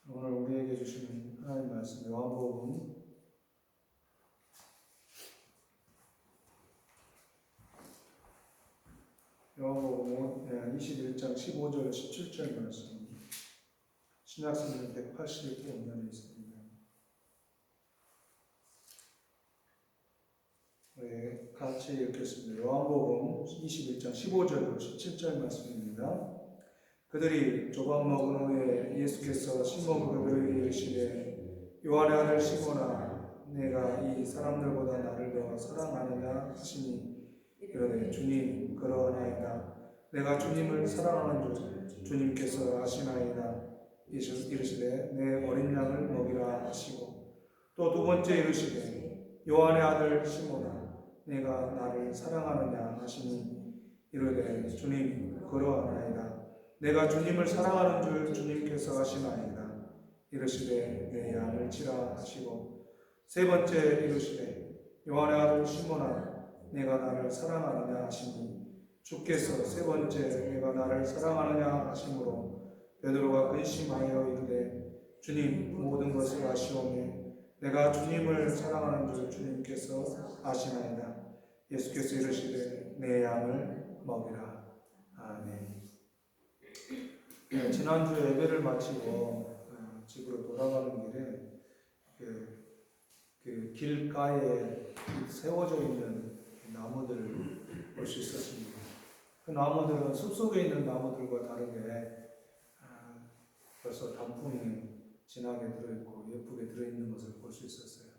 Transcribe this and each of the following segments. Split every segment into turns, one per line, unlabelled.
오늘 우리에게 주시는 하나님 말씀 요한복음 21장 15절 17절 말씀 신약성경 185면에 있습니다. 우리 같이 읽겠습니다. 요한복음 21장 15절 17절 말씀입니다. 그들이 조각 먹은 후에 예수께서 시몬 베드로에게 이르시되 요한의 아들 시몬아 내가 이 사람들보다 나를 더 사랑하느냐 하시니 이르되 주님 그러하나이다. 내가 주님을 사랑하는 줄 주님께서 아시나이다. 이르시되 내 어린 양을 먹이라 하시고 또 두 번째 이르시되 요한의 아들 시몬아 내가 나를 사랑하느냐 하시니 이르되 주님 그러하나이다. 내가 주님을 사랑하는 줄 주님께서 아시나이다. 이르시되 내 양을 치라 하시고 세 번째 이르시되 요한의 아들 시몬아 내가 나를 사랑하느냐 하시니 주께서 세 번째 내가 나를 사랑하느냐 하시므로 베드로가 근심하여 이르되 주님 모든 것을 아시오매 내가 주님을 사랑하는 줄 주님께서 아시나이다. 예수께서 이르시되 내 양을 먹이라. 아멘. 지난주 예배를 마치고 집으로 돌아가는 길에 그 길가에 세워져 있는 나무들을 볼 수 있었습니다. 그 나무들은 숲속에 있는 나무들과 다르게 벌써 단풍이 진하게 들어있고 예쁘게 들어있는 것을 볼 수 있었어요.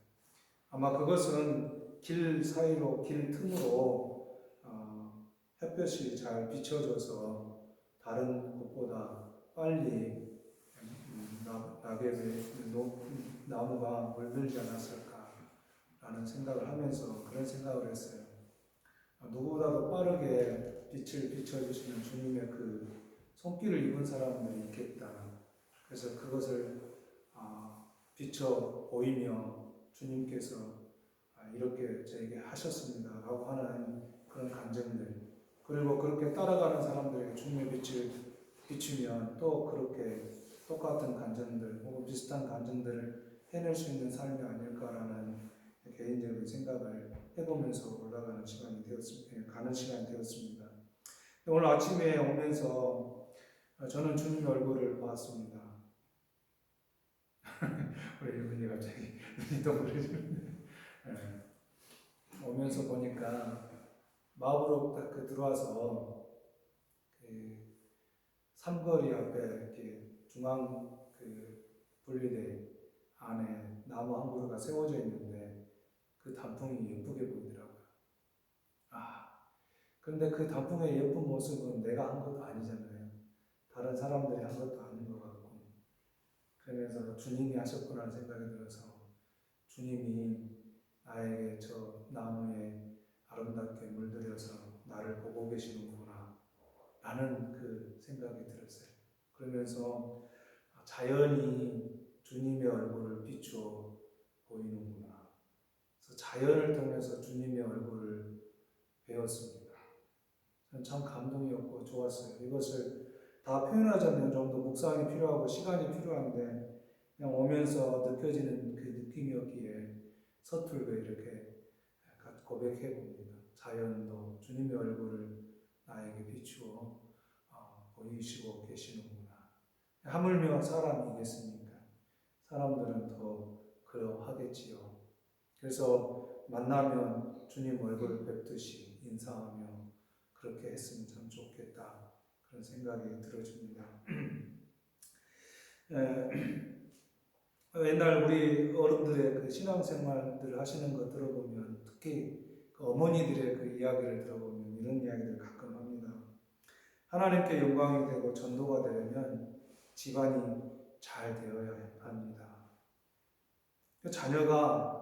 아마 그것은 길 사이로, 길 틈으로 햇볕이 잘 비춰져서 다른 곳보다 빨리 낙엽에 나무가 물들지 않았을까라는 생각을 하면서 그런 생각을 했어요. 누구보다도 빠르게 빛을 비춰주시는 주님의 그 손길을 입은 사람들이 있겠다. 그래서 그것을 비춰 보이며 주님께서 이렇게 저에게 하셨습니다 라고 하는 그런 감정들, 그리고 그렇게 따라가는 사람들에게 주님의 빛을 비추면 또 그렇게 똑같은 감정들 혹은 비슷한 감정들을 해낼 수 있는 삶이 아닐까라는 개인적인 생각을 해보면서 올라가는 시간이 되었습니다. 가는 시간이 되었습니다. 오늘 아침에 오면서 저는 주님의 얼굴을 보았습니다. 우리 이분이 갑자기 눈이 동그래지는데 오면서 보니까 마을로 딱 들어와서 그 삼거리 앞에 이렇게 중앙 그 분리대 안에 나무 한 그루가 세워져 있는데 그 단풍이 예쁘게 보이더라고요. 그런데 그 단풍의 예쁜 모습은 내가 한 것도 아니잖아요. 다른 사람들이 한 것도 아닌 것 같고, 그러면서 주님이 하셨구나 생각이 들어서 주님이 나에게 저 나무에 아름답게 물들여서 나를 보고 계시는구나 라는 그 생각이 들었어요. 그러면서 자연이 주님의 얼굴을 비추어 보이는구나. 그래서 자연을 통해서 주님의 얼굴을 배웠습니다. 저는 참 감동이었고 좋았어요. 이것을 다 표현하자면 좀 더 묵상이 필요하고 시간이 필요한데 그냥 오면서 느껴지는 그 느낌이었기에 서툴게 이렇게 고백해 봅니다. 자연도 주님의 얼굴을 나에게 비추어 보이시고 계시는구나. 하물며 사람이겠습니까? 사람들은 더 그러하겠지요. 그래서 만나면 주님 얼굴을 뵙듯이 인사하며 그렇게 했으면 참 좋겠다. 그런 생각이 들어집니다. 옛날 우리 어른들의 그 신앙생활들 하시는 거 들어보면 특히 그 어머니들의 그 이야기를 들어보면 이런 이야기를 가끔 합니다. 하나님께 영광이 되고 전도가 되려면 집안이 잘 되어야 합니다. 자녀가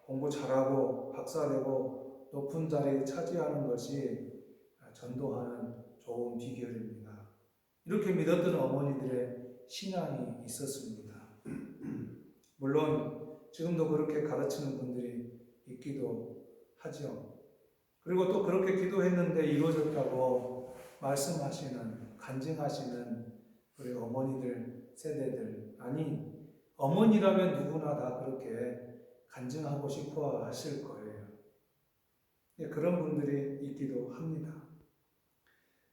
공부 잘하고 박사되고 높은 자리에 차지하는 것이 전도하는 좋은 비결입니다. 이렇게 믿었던 어머니들의 신앙이 있었습니다. 물론 지금도 그렇게 가르치는 분들이 있기도 하죠. 그리고 또 그렇게 기도했는데 이루어졌다고 말씀하시는, 간증하시는 우리 어머니들 세대들 아니, 어머니라면 누구나 다 그렇게 간증하고 싶어 하실 거예요. 그런 분들이 있기도 합니다.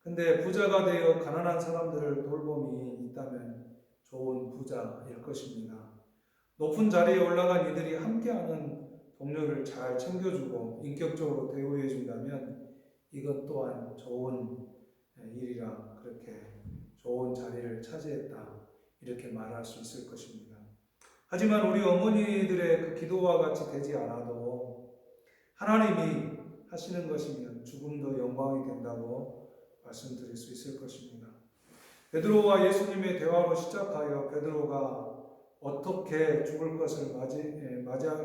근데 부자가 되어 가난한 사람들을 돌봄이 있다면 좋은 부자일 것입니다. 높은 자리에 올라간 이들이 함께하는 동료를 잘 챙겨주고 인격적으로 대우해준다면 이것 또한 좋은 일이라 그렇게 좋은 자리를 차지했다 이렇게 말할 수 있을 것입니다. 하지만 우리 어머니들의 그 기도와 같이 되지 않아도 하나님이 하시는 것이면 죽음도 영광이 된다고 말씀드릴 수 있을 것입니다. 베드로와 예수님의 대화로 시작하여 베드로가 어떻게 죽을 것을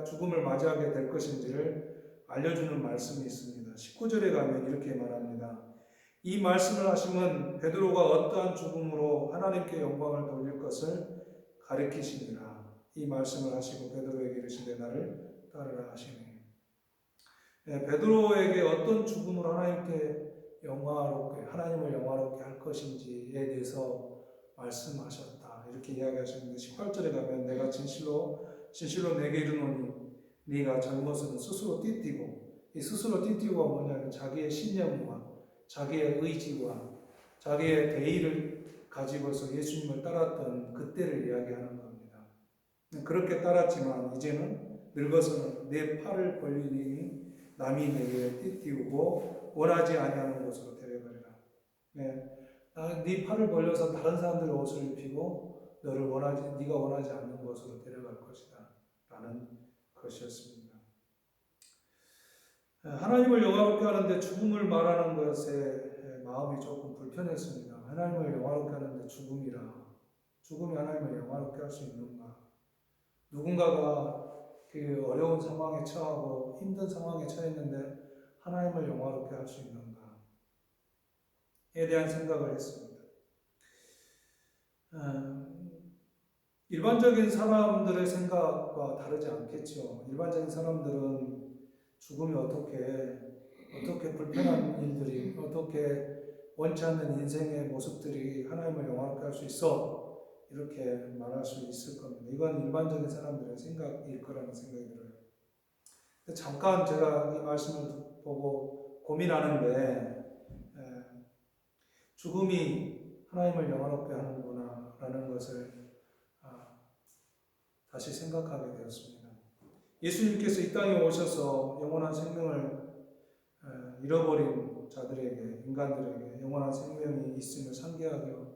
죽음을 맞이하게 될 것인지를 알려주는 말씀이 있습니다. 19절에 가면 이렇게 말합니다. 이 말씀을 하시면 베드로가 어떠한 죽음으로 하나님께 영광을 돌릴 것을 가리키시니라. 이 말씀을 하시고 베드로에게 이르시되 나를 따르라 하시니. 베드로에게 어떤 죽음으로 하나님을 영화롭게 할 것인지에 대해서 말씀하셨다. 이렇게 이야기하셨는데 18절에 가면 내가 진실로 내게 이르노니 네가 젊어서는 스스로 띠띠고 이 스스로 띠띠고가 뭐냐면 자기의 신념과 자기의 의지와 자기의 대의를 가지고서 예수님을 따랐던 그때를 이야기하는 겁니다. 그렇게 따랐지만 이제는 늙어서는 내 팔을 벌리니 남이 내게 띠띠우고 원하지 아니하는 곳으로 데려가리라. 네 팔을 벌려서 다른 사람들의 옷을 입히고 네가 원하지 않는 곳으로 데려갈 것이다. 라는 것이었습니다. 하나님을 영화롭게 하는데 죽음을 말하는 것에 마음이 조금 불편했습니다. 하나님을 영화롭게 하는데 죽음이 하나님을 영화롭게 할 수 있는가? 누군가가 그 어려운 상황에 처하고 힘든 상황에 처했는데 하나님을 영화롭게 할 수 있는가에 대한 생각을 했습니다. 일반적인 사람들의 생각과 다르지 않겠죠. 일반적인 사람들은 죽음이 어떻게 불편한 일들이, 어떻게 원치 않는 인생의 모습들이 하나님을 영화롭게 할 수 있어 이렇게 말할 수 있을 겁니다. 이건 일반적인 사람들의 생각일 거라는 생각이 들어요. 잠깐 제가 이 말씀을 보고 고민하는데 죽음이 하나님을 영화롭게 하는구나 라는 것을 다시 생각하게 되었습니다. 예수님께서 이 땅에 오셔서 영원한 생명을 잃어버린 자들에게, 인간들에게 영원한 생명이 있음을 상기하여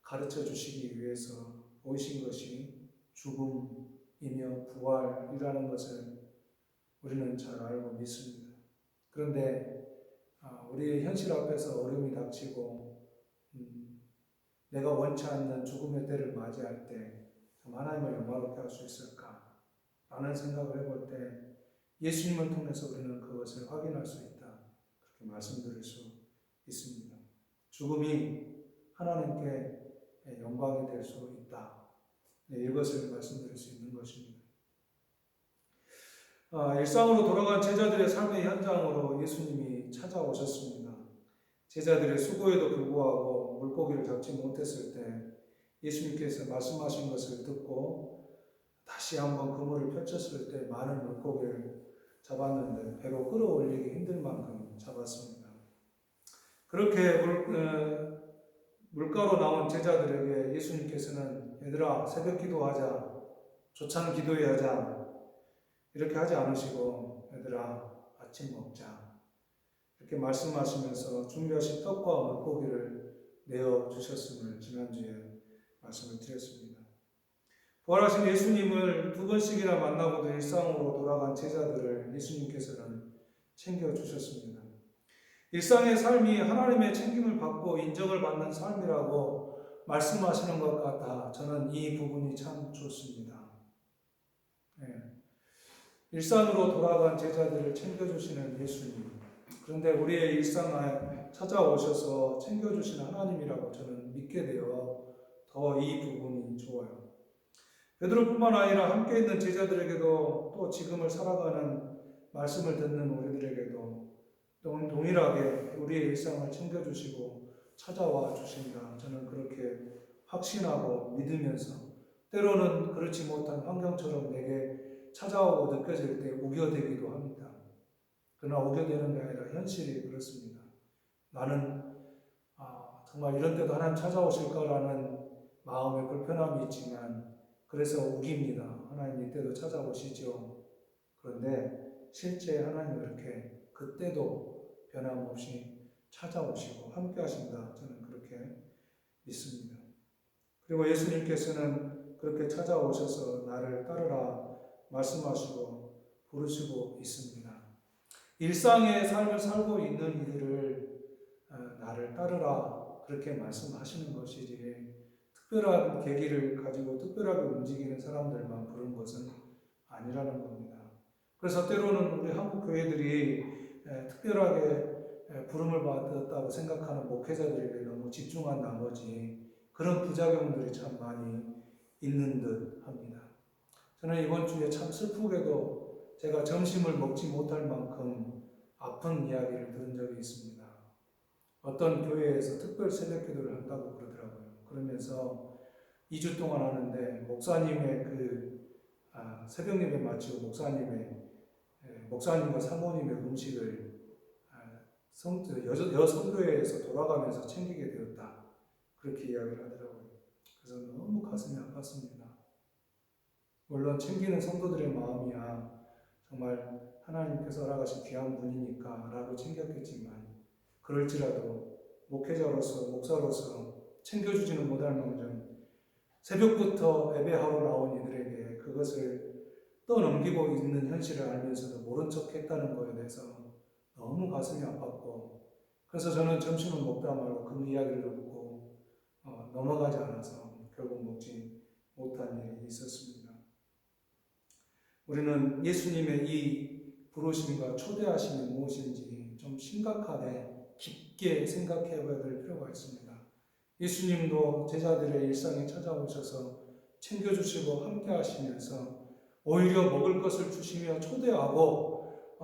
가르쳐 주시기 위해서 오신 것이 죽음이며 부활이라는 것을 우리는 잘 알고 믿습니다. 그런데 우리의 현실 앞에서 어려움이 닥치고 내가 원치 않는 죽음의 때를 맞이할 때 하나님을 영화롭게 할 수 있을까? 라는 생각을 해볼 때 예수님을 통해서 우리는 그것을 확인할 수 있다. 그렇게 말씀드릴 수 있습니다. 죽음이 하나님께 영광이 될 수 있다. 이것을 말씀드릴 수 있는 것입니다. 일상으로 돌아간 제자들의 삶의 현장으로 예수님이 찾아오셨습니다. 제자들의 수고에도 불구하고 물고기를 잡지 못했을 때 예수님께서 말씀하신 것을 듣고 다시 한번 그물을 펼쳤을 때 많은 물고기를 잡았는데 배로 끌어올리기 힘들 만큼 잡았습니다. 그렇게 물가로 나온 제자들에게 예수님께서는 얘들아 새벽 기도하자, 조찬 기도해야 하자 이렇게 하지 않으시고 얘들아 아침 먹자 이렇게 말씀하시면서 준비하신 떡과 물고기를 내어주셨음을 지난주에 말씀을 드렸습니다. 부활하신 예수님을 두 번씩이나 만나고도 일상으로 돌아간 제자들을 예수님께서는 챙겨주셨습니다. 일상의 삶이 하나님의 챙김을 받고 인정을 받는 삶이라고 말씀하시는 것 같아 저는 이 부분이 참 좋습니다. 일상으로 돌아간 제자들을 챙겨주시는 예수님. 그런데 우리의 일상에 찾아오셔서 챙겨주시는 하나님이라고 저는 믿게 되어 더 이 부분이 좋아요. 베드로뿐만 아니라 함께 있는 제자들에게도 또 지금을 살아가는 말씀을 듣는 우리들에게도 동일하게 우리의 일상을 챙겨주시고 찾아와 주신다. 저는 그렇게 확신하고 믿으면서 때로는 그렇지 못한 환경처럼 내게 찾아오고 느껴질 때 우겨대기도 합니다. 그러나 우겨대는 게 아니라 현실이 그렇습니다. 나는 정말 이런 때도 하나님 찾아오실까라는 마음의 불편함이 있지만 그래서 우깁니다. 하나님 이때도 찾아오시죠. 그런데 실제 하나님은 그렇게 그때도 변함없이 찾아오시고 함께 하신다. 저는 그렇게 믿습니다. 그리고 예수님께서는 그렇게 찾아오셔서 나를 따르라 말씀하시고 부르시고 있습니다. 일상의 삶을 살고 있는 이들을 나를 따르라 그렇게 말씀하시는 것이지 특별한 계기를 가지고 특별하게 움직이는 사람들만 부른 것은 아니라는 겁니다. 그래서 때로는 우리 한국 교회들이 특별하게 부름을 받았다고 생각하는 목회자들에게 너무 집중한 나머지 그런 부작용들이 참 많이 있는 듯 합니다. 저는 이번 주에 참 슬프게도 제가 점심을 먹지 못할 만큼 아픈 이야기를 들은 적이 있습니다. 어떤 교회에서 특별 새벽 기도를 한다고 그러더라고요. 그러면서 2주 동안 하는데 목사님의 새벽 예배 마치고 목사님과 사모님의 음식을 여성교회에서 돌아가면서 챙기게 되었다. 그렇게 이야기를 하더라고요. 그래서 너무 가슴이 아팠습니다. 물론 챙기는 성도들의 마음이야 정말 하나님께서 허락하신 귀한 분이니까 라고 챙겼겠지만 그럴지라도 목회자로서 목사로서 챙겨주지는 못할 망정 새벽부터 예배하러 나온 이들에게 그것을 떠넘기고 있는 현실을 알면서도 모른 척 했다는 것에 대해서 너무 가슴이 아팠고 그래서 저는 점심을 먹다 말고 그 이야기를 듣고 넘어가지 않아서 결국 먹지 못한 일이 있었습니다. 우리는 예수님의 이 부르심과 초대하심이 무엇인지 좀 심각하게 깊게 생각해 봐야 될 필요가 있습니다. 예수님도 제자들의 일상에 찾아오셔서 챙겨주시고 함께 하시면서 오히려 먹을 것을 주시며 초대하고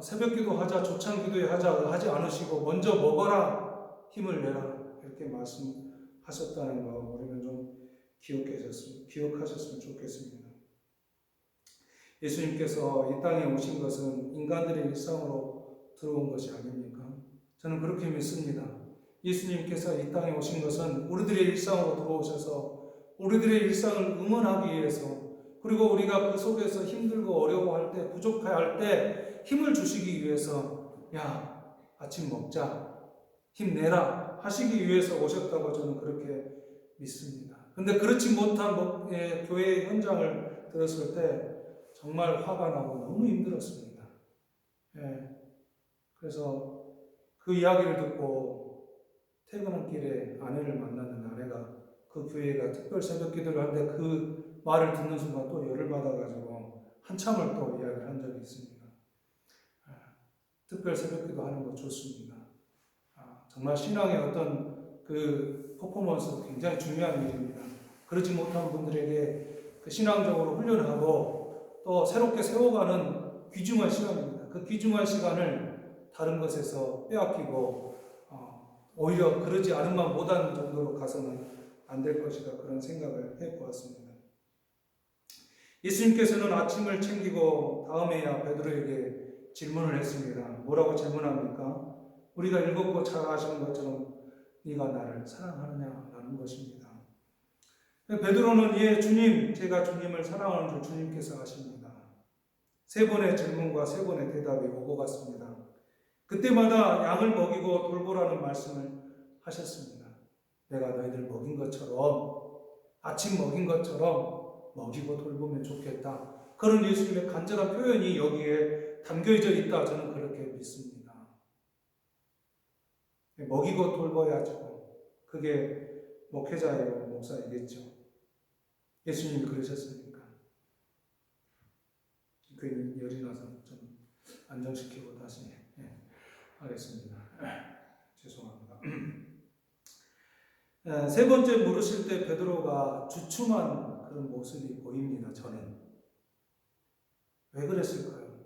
새벽 기도하자, 조찬 기도하자 하지 않으시고 먼저 먹어라, 힘을 내라 이렇게 말씀하셨다는 거 우리는 좀 기억하셨으면 좋겠습니다. 예수님께서 이 땅에 오신 것은 인간들의 일상으로 들어온 것이 아닙니까? 저는 그렇게 믿습니다. 예수님께서 이 땅에 오신 것은 우리들의 일상으로 들어오셔서 우리들의 일상을 응원하기 위해서 그리고 우리가 그 속에서 힘들고 어려워할 때 부족할 때 힘을 주시기 위해서 야 아침 먹자 힘내라 하시기 위해서 오셨다고 저는 그렇게 믿습니다. 근데 그렇지 못한 교회 현장을 들었을 때 정말 화가 나고 너무 힘들었습니다. 그래서 그 이야기를 듣고 퇴근한 길에 아내를 만나는 아내가 그 교회가 특별 새벽 기도를 하는데 그 말을 듣는 순간 또 열을 받아가지고 한참을 또 이야기를 한 적이 있습니다. 특별 새벽 기도 하는 거 좋습니다. 정말 신앙의 어떤 그 퍼포먼스도 굉장히 중요한 일입니다. 그렇지 못한 분들에게 그 신앙적으로 훈련하고 또 새롭게 세워가는 귀중한 시간입니다. 그 귀중한 시간을 다른 것에서 빼앗기고 오히려 그러지 않은만 못한 정도로 가서는 안 될 것이다 그런 생각을 해보았습니다. 예수님께서는 아침을 챙기고 다음에야 베드로에게 질문을 했습니다. 뭐라고 질문합니까? 우리가 읽었고 잘 아시는 것처럼 네가 나를 사랑하느냐라는 것입니다. 베드로는 예 주님 제가 주님을 사랑하는 줄 주님께서 아십니다. 3번의 질문과 3번의 대답이 오고 갔습니다. 그때마다 양을 먹이고 돌보라는 말씀을 하셨습니다. 내가 너희들 먹인 것처럼 아침 먹인 것처럼 먹이고 돌보면 좋겠다. 그런 예수님의 간절한 표현이 여기에 담겨져 있다. 저는 그렇게 믿습니다. 먹이고 돌봐야죠. 그게 목회자이고 목사이겠죠. 예수님이 그러셨으니까. 괜히 열이 나서 좀 안정시키고 다시 하겠습니다. 죄송합니다. 3번째 물으실 때 베드로가 주춤한 그런 모습이 보입니다. 저는. 왜 그랬을까요?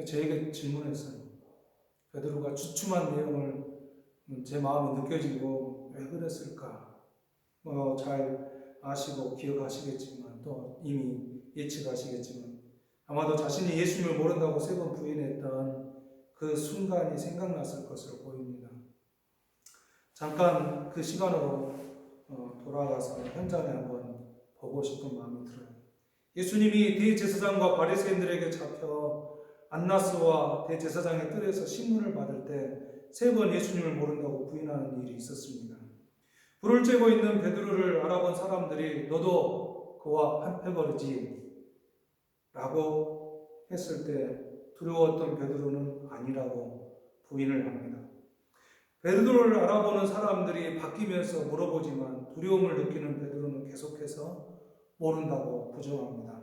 저에게 질문했어요. 베드로가 주춤한 내용을 제 마음에 느껴지고 왜 그랬을까? 잘 아시고 기억하시겠지만 또 이미 예측하시겠지만 아마도 자신이 예수님을 모른다고 3번 부인했던 그 순간이 생각났을 것으로 보입니다. 잠깐 그 시간으로 돌아가서 현장에 한번 보고 싶은 마음이 들어요. 예수님이 대제사장과 바리새인들에게 잡혀 안나스와 대제사장의 뜰에서 신문을 받을 때 3번 예수님을 모른다고 부인하는 일이 있었습니다. 불을 쬐고 있는 베드로를 알아본 사람들이 너도 그와 한패거리지 라고 했을 때 두려웠던 베드로는 아니라고 부인을 합니다. 베드로를 알아보는 사람들이 바뀌면서 물어보지만 두려움을 느끼는 베드로는 계속해서 모른다고 부정합니다.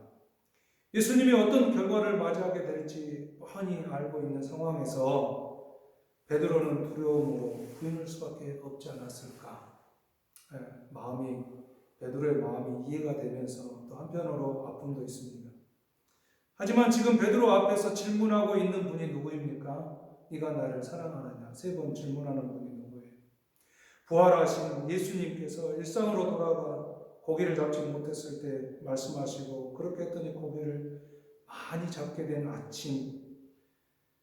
예수님이 어떤 결과를 맞이하게 될지 뻔히 알고 있는 상황에서 베드로는 두려움으로 부인할 수밖에 없지 않았을까. 베드로의 마음이 이해가 되면서 또 한편으로 아픔도 있습니다. 하지만 지금 베드로 앞에서 질문하고 있는 분이 누구입니까? 네가 나를 사랑하느냐? 3번 질문하는 분이 누구예요? 부활하신 예수님께서 일상으로 돌아가 고기를 잡지 못했을 때 말씀하시고 그렇게 했더니 고기를 많이 잡게 된 아침,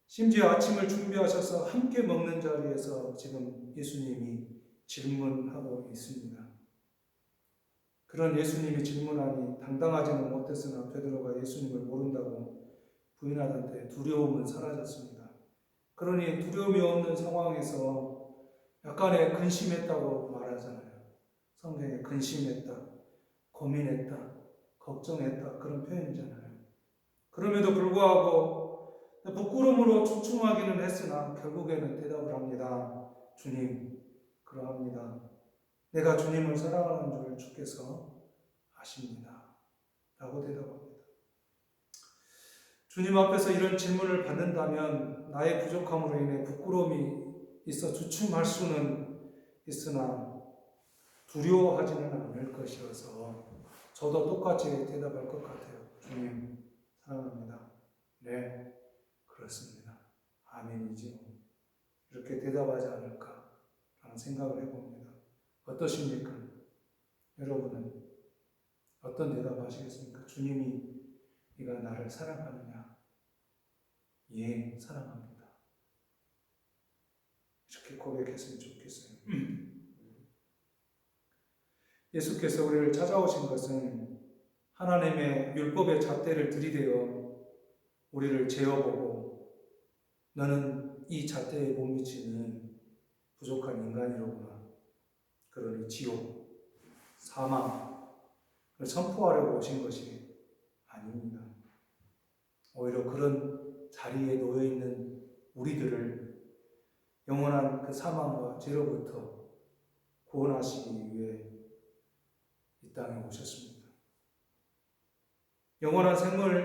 심지어 아침을 준비하셔서 함께 먹는 자리에서 지금 예수님이 질문하고 있습니다. 그런 예수님이 질문하니 당당하지는 못했으나 베드로가 예수님을 모른다고 부인하던 때 두려움은 사라졌습니다. 그러니 두려움이 없는 상황에서 약간의 근심했다고 말하잖아요. 성경에 근심했다, 고민했다, 걱정했다 그런 표현이잖아요. 그럼에도 불구하고 부끄러움으로 주춤하기는 했으나 결국에는 대답을 합니다. 주님, 그러합니다. 내가 주님을 사랑하는 줄 주께서 아십니다. 라고 대답합니다. 주님 앞에서 이런 질문을 받는다면 나의 부족함으로 인해 부끄러움이 있어 주춤할 수는 있으나 두려워하지는 않을 것이어서 저도 똑같이 대답할 것 같아요. 주님, 사랑합니다. 네, 그렇습니다. 아멘이지요. 이렇게 대답하지 않을까라는 생각을 해봅니다. 어떠십니까? 여러분은 어떤 대답하시겠습니까? 주님이 네가 나를 사랑하느냐? 예, 사랑합니다. 이렇게 고백했으면 좋겠어요. 예수께서 우리를 찾아오신 것은 하나님의 율법의 잣대를 들이대어 우리를 재어보고 너는 이 잣대에 못 미치는 부족한 인간이로구나. 그러니 지옥, 사망을 선포하려고 오신 것이 아닙니다. 오히려 그런 자리에 놓여있는 우리들을 영원한 그 사망과 죄로부터 구원하시기 위해 이 땅에 오셨습니다. 영원한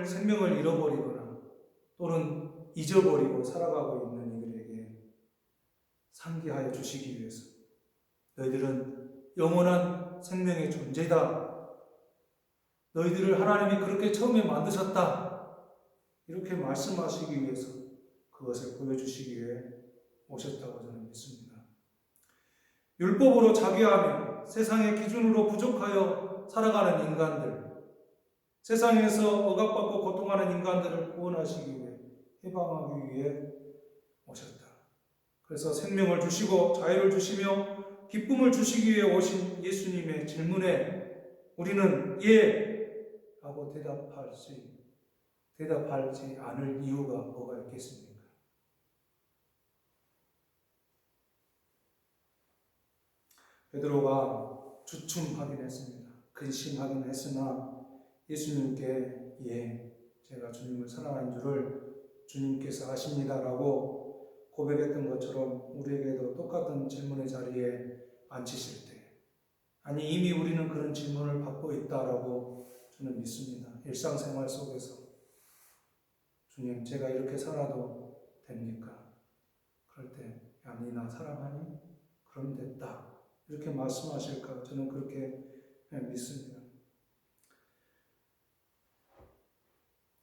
생명을 잃어버리거나 또는 잊어버리고 살아가고 있는 이들에게 상기하여 주시기 위해서 너희들은 영원한 생명의 존재다. 너희들을 하나님이 그렇게 처음에 만드셨다. 이렇게 말씀하시기 위해서 그것을 보여주시기 위해 오셨다고 저는 믿습니다. 율법으로 자기하며 세상의 기준으로 부족하여 살아가는 인간들, 세상에서 억압받고 고통하는 인간들을 구원하시기 위해, 해방하기 위해 오셨다. 그래서 생명을 주시고 자유를 주시며 기쁨을 주시기 위해 오신 예수님의 질문에 우리는 예! 라고 대답하지 않을 이유가 뭐가 있겠습니까? 베드로가 주춤하긴 했습니다. 근심하긴 했으나 예수님께 예, 제가 주님을 사랑하는 줄을 주님께서 아십니다라고 고백했던 것처럼 우리에게도 똑같은 질문의 자리에 앉히실 때 아니 이미 우리는 그런 질문을 받고 있다라고 저는 믿습니다. 일상생활 속에서 주님 제가 이렇게 살아도 됩니까? 그럴 때 아니 나 사랑하니? 그럼 됐다. 이렇게 말씀하실까? 저는 그렇게 믿습니다.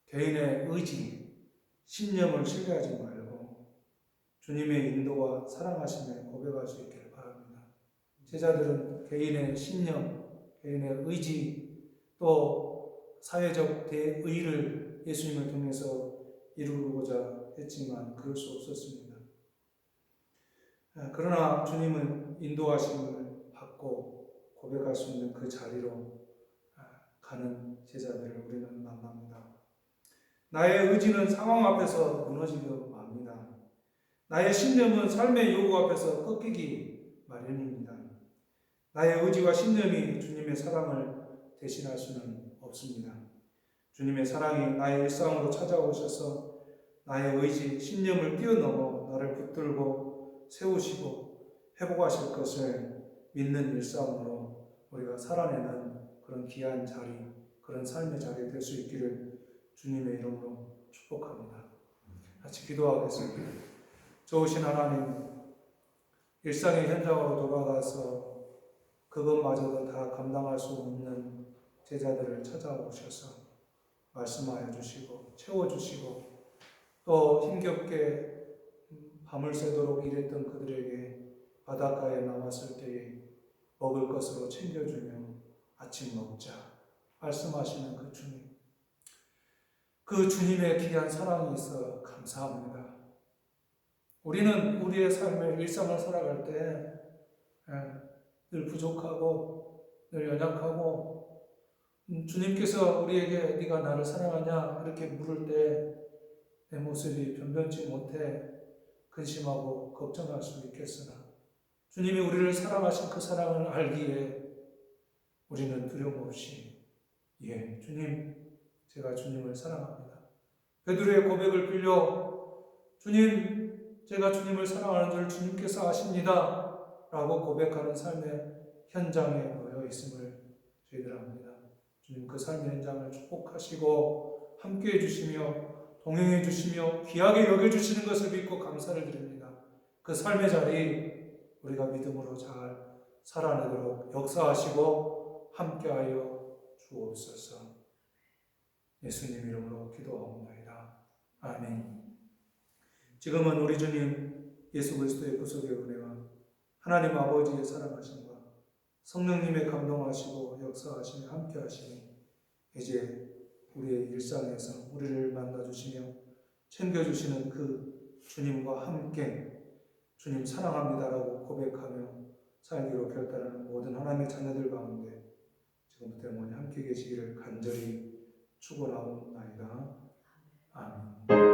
개인의 의지, 신념을 신뢰하지 말고 주님의 인도와 사랑하심에 고백할 수 있기를 바랍니다. 제자들은 개인의 신념, 개인의 의지, 또 사회적 대의를 예수님을 통해서 이루고자 했지만 그럴 수 없었습니다. 그러나 주님은 인도하심을 받고 고백할 수 있는 그 자리로 가는 제자들을 우리는 만납니다. 나의 의지는 상황 앞에서 무너지려 맙니다. 나의 신념은 삶의 요구 앞에서 꺾이기 마련입니다. 나의 의지와 신념이 주님의 사랑을 대신할 수는 없습니다. 주님의 사랑이 나의 일상으로 찾아오셔서 나의 의지, 신념을 뛰어넘어 나를 붙들고 세우시고 회복하실 것을 믿는 일상으로 우리가 살아내는 그런 귀한 자리, 그런 삶의 자리 될 수 있기를 주님의 이름으로 축복합니다. 같이 기도하겠습니다. 좋으신 하나님, 일상의 현장으로 돌아가서 그것마저도 다 감당할 수 없는 제자들을 찾아오셔서 말씀하여 주시고 채워주시고 또 힘겹게 밤을 새도록 일했던 그들에게 바닷가에 나왔을 때에 먹을 것으로 챙겨주며 아침 먹자 말씀하시는 그 주님, 그 주님의 귀한 사랑이 있어 감사합니다. 우리는 우리의 삶의 일상을 살아갈 때 늘 부족하고 늘 연약하고 주님께서 우리에게 네가 나를 사랑하냐 이렇게 물을 때 내 모습이 변변치 못해 근심하고 걱정할 수 있겠으나 주님이 우리를 사랑하신 그 사랑을 알기에 우리는 두려움 없이 주님, 제가 주님을 사랑합니다. 베드로의 고백을 빌려 주님, 제가 주님을 사랑하는 줄 주님께서 아십니다 라고 고백하는 삶의 현장에 놓여 있음을 저희들 압니다. 주님, 그 삶의 현장을 축복하시고 함께해 주시며 동행해 주시며 귀하게 여겨주시는 것을 믿고 감사를 드립니다. 그 삶의 자리 우리가 믿음으로 잘 살아내도록 역사하시고 함께하여 주옵소서. 예수님 이름으로 기도하옵나이다. 아멘. 지금은 우리 주님 예수 그리스도의 구속의 은혜와 하나님 아버지의 사랑하심과 성령님의 감동하시고 역사하시며 함께하시니 이제 우리의 일상에서 우리를 만나주시며 챙겨주시는 그 주님과 함께 주님 사랑합니다라고 고백하며 살기로 결단하는 모든 하나님의 자녀들 가운데 지금부터 영원히 함께 계시기를 간절히 축원하옵나이다. 아멘.